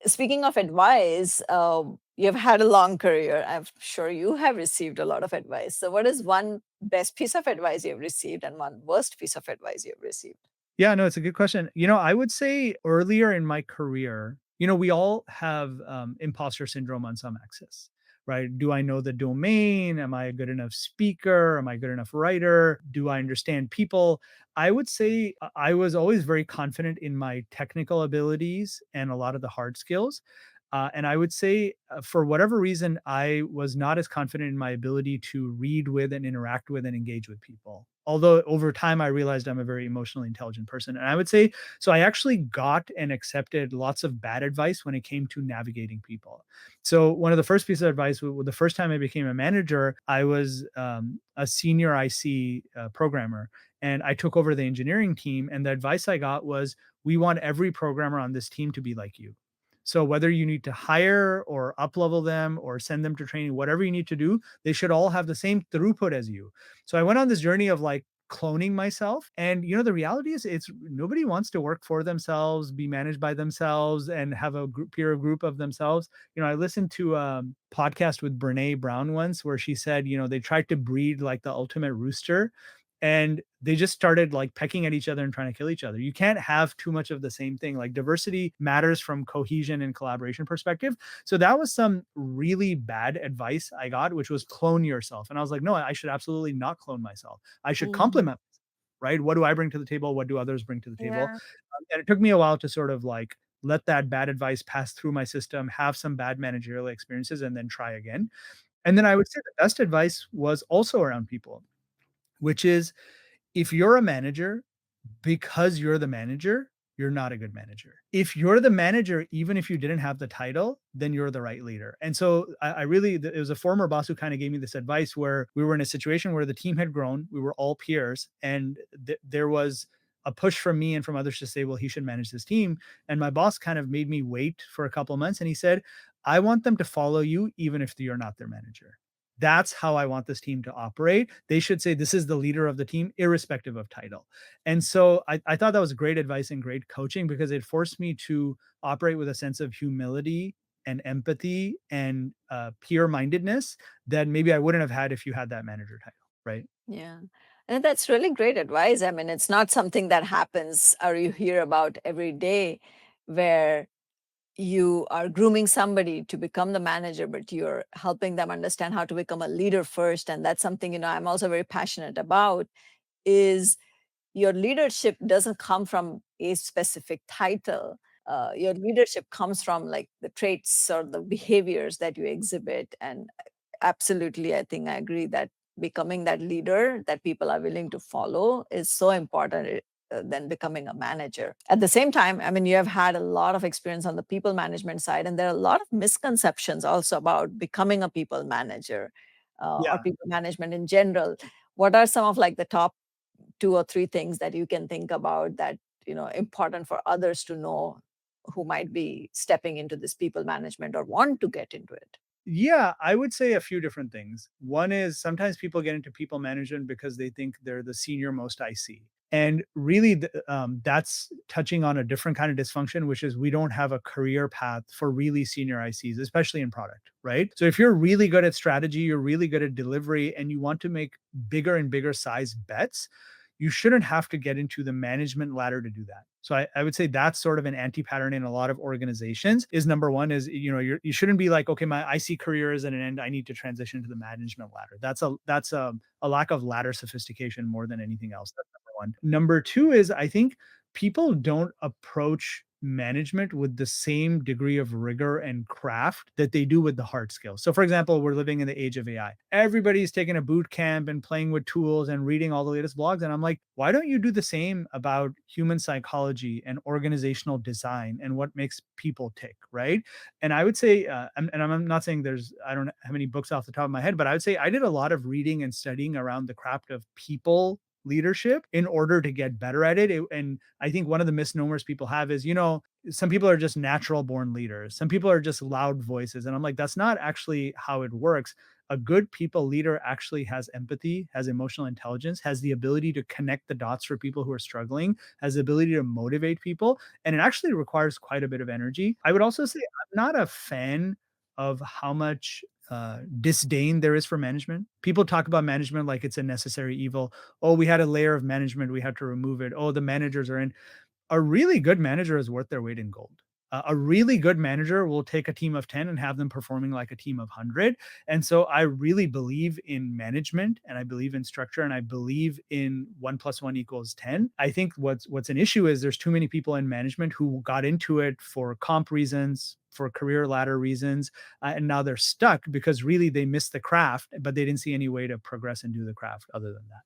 Speaking of advice, you've had a long career. I'm sure you have received a lot of advice. So, what is one best piece of advice you've received and one worst piece of advice you've received? Yeah, no, it's a good question. I would say earlier in my career, we all have imposter syndrome on some axis, right? Do I know the domain? Am I a good enough speaker? Am I a good enough writer? Do I understand people? I would say I was always very confident in my technical abilities and a lot of the hard skills. And I would say, for whatever reason, I was not as confident in my ability to read with and interact with and engage with people. Although over time, I realized I'm a very emotionally intelligent person. And I would say, so I actually got and accepted lots of bad advice when it came to navigating people. So, one of the first pieces of advice, the first time I became a manager, I was a senior IC programmer and I took over the engineering team. And the advice I got was, we want every programmer on this team to be like you. So whether you need to hire or up level them or send them to training, whatever you need to do, they should all have the same throughput as you. So I went on this journey of like cloning myself. And the reality is it's nobody wants to work for themselves, be managed by themselves, and have a peer group of themselves. I listened to a podcast with Brene Brown once where she said, they tried to breed like the ultimate rooster and they just started like pecking at each other and trying to kill each other. You can't have too much of the same thing. Like diversity matters from cohesion and collaboration perspective. So that was some really bad advice I got, which was clone yourself. And I was like, no, I should absolutely not clone myself. I should Mhm. complement, right? What do I bring to the table? What do others bring to the table? Yeah. And it took me a while to sort of like let that bad advice pass through my system, have some bad managerial experiences, and then try again. And then I would say the best advice was also around people, which is if you're a manager, because you're the manager, you're not a good manager. If you're the manager, even if you didn't have the title, then you're the right leader. And so I really, it was a former boss who kind of gave me this advice where we were in a situation where the team had grown, we were all peers, and there was a push from me and from others to say, well, he should manage this team. And my boss kind of made me wait for a couple of months and he said, I want them to follow you, even if you're not their manager. That's how I want this team to operate. They should say, this is the leader of the team, irrespective of title. And so I thought that was great advice and great coaching because it forced me to operate with a sense of humility and empathy and peer mindedness that maybe I wouldn't have had if you had that manager title, right? Yeah. And that's really great advice. I mean, it's not something that happens or you hear about every day where you are grooming somebody to become the manager, but you're helping them understand how to become a leader first. And that's something, I'm also very passionate about is your leadership doesn't come from a specific title. Your leadership comes from like the traits or the behaviors that you exhibit. And absolutely, I think I agree that becoming that leader that people are willing to follow is so important than becoming a manager. At the same time, I mean, you have had a lot of experience on the people management side, and there are a lot of misconceptions also about becoming a people manager or Yeah. people management in general. What are some of like the top two or three things that you can think about that important for others to know who might be stepping into this people management or want to get into it? Yeah, I would say a few different things. One is sometimes people get into people management because they think they're the senior most IC. And really, that's touching on a different kind of dysfunction, which is we don't have a career path for really senior ICs, especially in product, right? So if you're really good at strategy, you're really good at delivery, and you want to make bigger and bigger size bets, you shouldn't have to get into the management ladder to do that. So I would say that's sort of an anti-pattern in a lot of organizations is number one is, you shouldn't be like, okay, my IC career is at an end. I need to transition to the management ladder. That's a lack of ladder sophistication more than anything else. That's number one. Number two is I think people don't approach management with the same degree of rigor and craft that they do with the hard skills. So for example, we're living in the age of AI. Everybody's taking a boot camp and playing with tools and reading all the latest blogs. And I'm like, why don't you do the same about human psychology and organizational design and what makes people tick, right? And I would say, and I'm not saying I don't have any books off the top of my head, but I would say I did a lot of reading and studying around the craft of people leadership in order to get better at it. And I think one of the misnomers people have is, some people are just natural born leaders. Some people are just loud voices. And I'm like, that's not actually how it works. A good people leader actually has empathy, has emotional intelligence, has the ability to connect the dots for people who are struggling, has the ability to motivate people. And it actually requires quite a bit of energy. I would also say I'm not a fan of how much disdain there is for management. People talk about management like it's a necessary evil. Oh, we had a layer of management, we had to remove it. Oh, the managers are in. A really good manager is worth their weight in gold. A really good manager will take a team of 10 and have them performing like a team of 100. And so I really believe in management and I believe in structure and I believe in 1 plus 1 equals 10. I think what's an issue is there's too many people in management who got into it for comp reasons, for career ladder reasons, and now they're stuck because really they missed the craft, but they didn't see any way to progress and do the craft other than that.